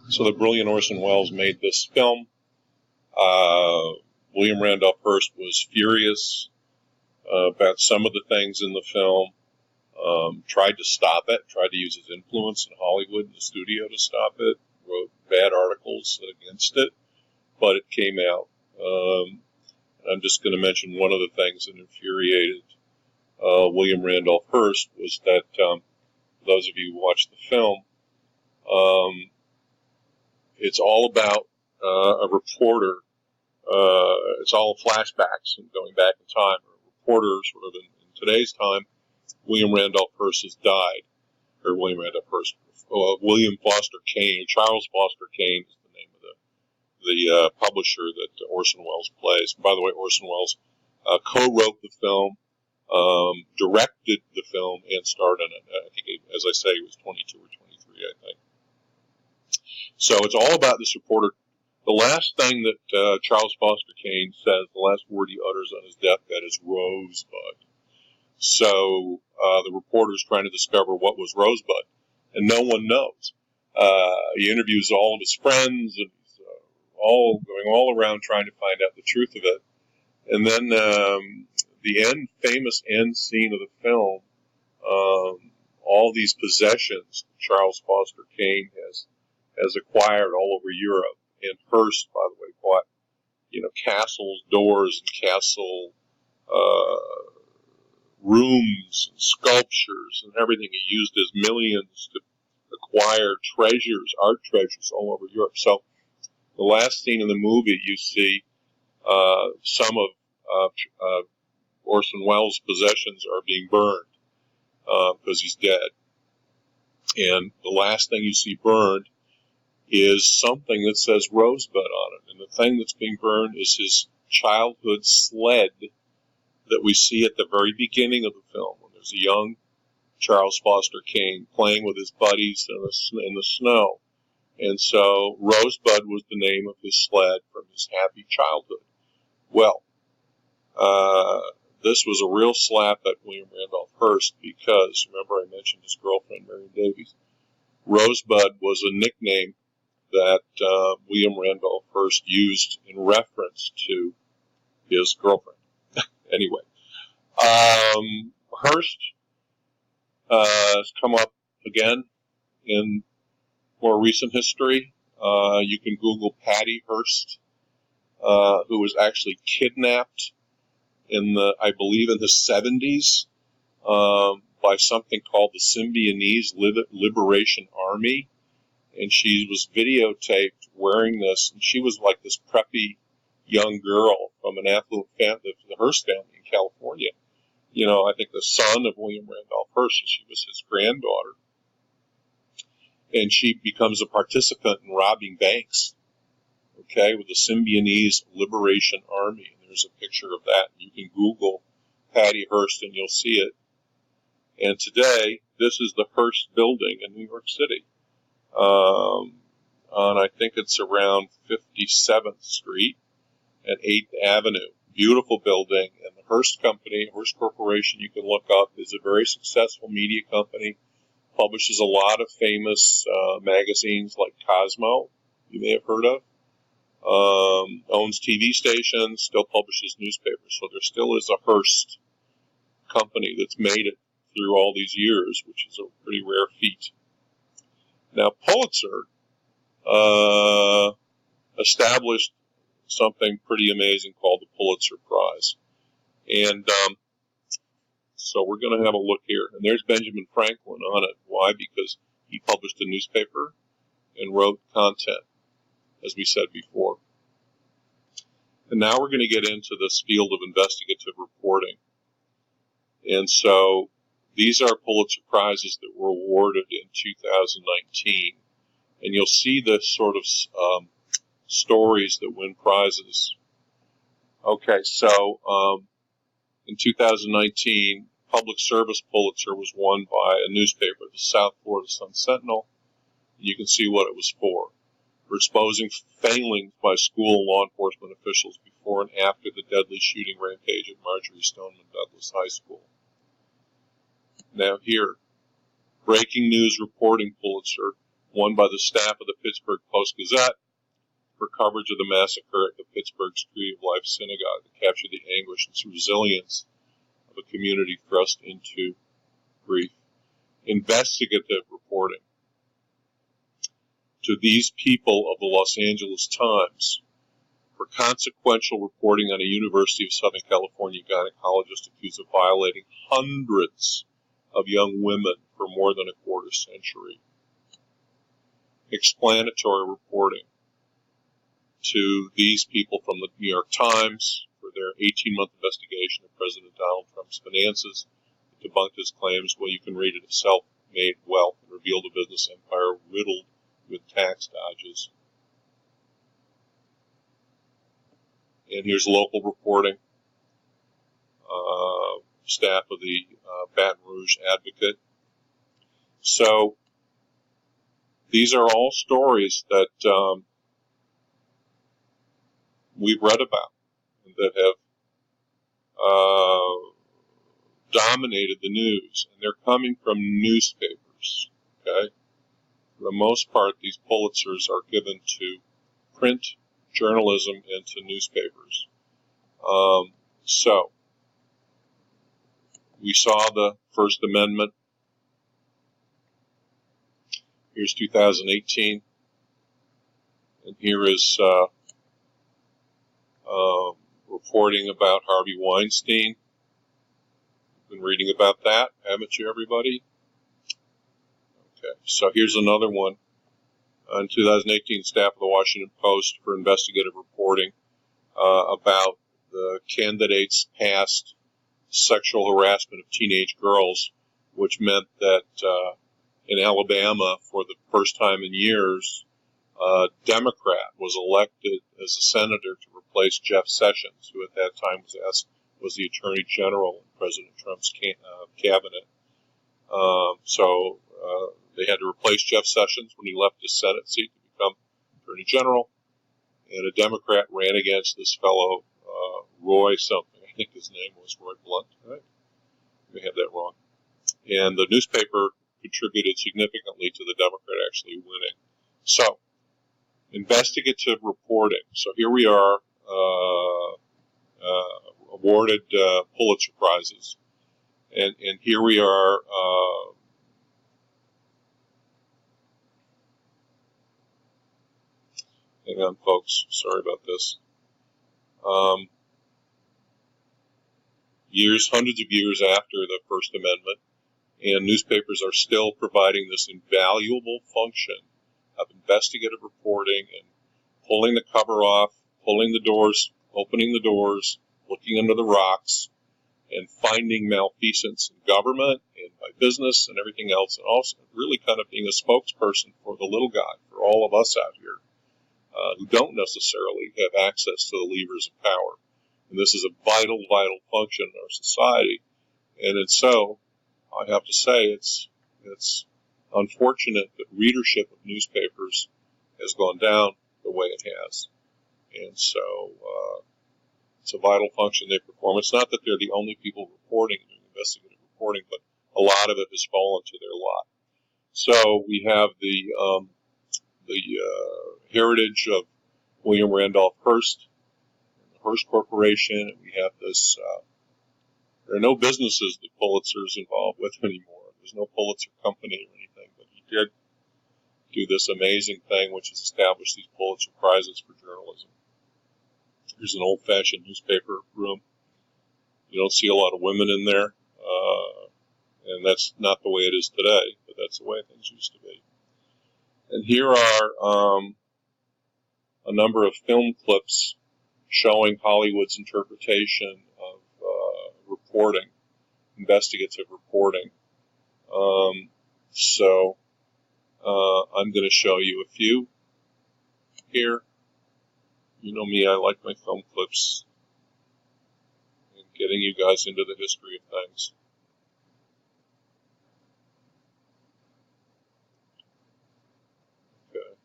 So the brilliant Orson Welles made this film. William Randolph Hearst was furious about some of the things in the film, tried to stop it, tried to use his influence in Hollywood and the studio to stop it, wrote bad articles against it, but it came out. I'm just going to mention one of the things that infuriated William Randolph Hearst was that, those of you who watched the film, it's all about a reporter. It's all flashbacks and going back in time. A reporter, sort of in today's time, William Randolph Hearst has died, or William Randolph Hearst, William Foster Kane, Charles Foster Kane is the name of the publisher that Orson Welles plays. By the way, Orson Welles co-wrote the film, directed the film, and starred in it. I think, as I say, he was 22 or 23, I think. So it's all about this reporter. The last thing that Charles Foster Kane says, the last word he utters on his deathbed is Rosebud. So the reporter's trying to discover what was Rosebud, and no one knows. He interviews all of his friends, and he's all going all around trying to find out the truth of it. And then the famous end scene of the film, all these possessions Charles Foster Kane has acquired all over Europe. And Hearst, by the way, bought, castles, doors, and castle rooms and sculptures and everything. He used his millions to acquire treasures, art treasures, all over Europe. So the last scene in the movie, you see some of Orson Welles' possessions are being burned because he's dead. And the last thing you see burned is something that says Rosebud on it. And the thing that's being burned is his childhood sled that we see at the very beginning of the film, when there's a young Charles Foster Kane playing with his buddies in the snow. And so Rosebud was the name of his sled from his happy childhood. Well, this was a real slap at William Randolph Hearst because, remember I mentioned his girlfriend, Marion Davies. Rosebud was a nickname that William Randolph Hearst used in reference to his girlfriend. Anyway, Hearst has come up again in more recent history. You can Google Patty Hearst, who was actually kidnapped I believe in the 70s, by something called the Symbionese Liberation Army. And she was videotaped wearing this, and she was like this preppy young girl from an affluent family, the Hearst family in California. I think the son of William Randolph Hearst, she was his granddaughter. And she becomes a participant in robbing banks, with the Symbionese Liberation Army. And there's a picture of that. You can Google Patty Hearst and you'll see it. And today, this is the Hearst building in New York City. On I think it's around 57th Street and 8th Avenue. Beautiful building. And the Hearst Company, Hearst Corporation, you can look up, is a very successful media company. Publishes a lot of famous magazines like Cosmo, you may have heard of. Owns TV stations, still publishes newspapers. So there still is a Hearst company that's made it through all these years, which is a pretty rare feat. Now, Pulitzer established something pretty amazing called the Pulitzer Prize. And so we're going to have a look here. And there's Benjamin Franklin on it. Why? Because he published a newspaper and wrote content, as we said before. And now we're going to get into this field of investigative reporting. And so these are Pulitzer Prizes that were awarded in 2019. And you'll see the sort of stories that win prizes. Okay, so in 2019, Public Service Pulitzer was won by a newspaper, the South Florida Sun-Sentinel. You can see what it was for exposing failings by school and law enforcement officials before and after the deadly shooting rampage at Marjory Stoneman Douglas High School. Now here, Breaking News Reporting Pulitzer one by the staff of the Pittsburgh Post-Gazette for coverage of the massacre at the Pittsburgh's Tree of Life Synagogue that captured the anguish and resilience of a community thrust into grief. Investigative reporting to these people of the Los Angeles Times for consequential reporting on a University of Southern California gynecologist accused of violating hundreds of young women for more than a quarter century. Explanatory reporting to these people from the New York Times for their 18-month investigation of President Donald Trump's finances. It debunked his claims, well, you can read it, of self-made wealth, and revealed a business empire riddled with tax dodges. And here's local reporting. Staff of the Baton Rouge Advocate. So these are all stories that we've read about and that have dominated the news, and they're coming from newspapers. Okay, for the most part, these Pulitzers are given to print journalism and to newspapers. So we saw the First Amendment. Here's 2018, and here is reporting about Harvey Weinstein. Been reading about that, haven't you, everybody? Okay, so here's another one. In 2018, staff of the Washington Post for investigative reporting about the candidates' past sexual harassment of teenage girls, which meant that in Alabama, for the first time in years, a Democrat was elected as a senator to replace Jeff Sessions, who at that time was the Attorney General in President Trump's cabinet. So they had to replace Jeff Sessions when he left his Senate seat to become Attorney General, and a Democrat ran against this fellow, Roy something. I think his name was Roy Blunt, right? I may have that wrong. And the newspaper contributed significantly to the Democrat actually winning. So, investigative reporting. So here we are, awarded Pulitzer Prizes. And here we are, hang on, folks, sorry about this. Hundreds of years after the First Amendment, and newspapers are still providing this invaluable function of investigative reporting and pulling the cover off, pulling the doors, opening the doors, looking under the rocks, and finding malfeasance in government and by business and everything else, and also really kind of being a spokesperson for the little guy, for all of us out here who don't necessarily have access to the levers of power. And this is a vital, vital function in our society. And so, I have to say, it's unfortunate that readership of newspapers has gone down the way it has. And so, it's a vital function they perform. It's not that they're the only people reporting, doing investigative reporting, but a lot of it has fallen to their lot. So we have the heritage of William Randolph Hearst, and the Hearst Corporation, and we have this. There are no businesses that Pulitzer's involved with anymore. There's no Pulitzer company or anything, but he did do this amazing thing, which is establish these Pulitzer Prizes for journalism. Here's an old-fashioned newspaper room. You don't see a lot of women in there, and that's not the way it is today, but that's the way things used to be. And here are a number of film clips showing Hollywood's interpretation of reporting, investigative reporting. So I'm going to show you a few here. You know me, I like my film clips and getting you guys into the history of things. Okay.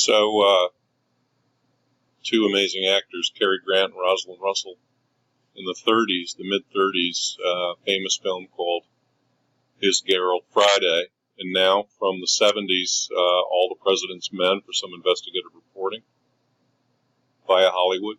So, two amazing actors, Cary Grant and Rosalind Russell, in the 30s, the mid-30s, famous film called His Gerald Friday. And now, from the 70s, All the President's Men for some investigative reporting via Hollywood.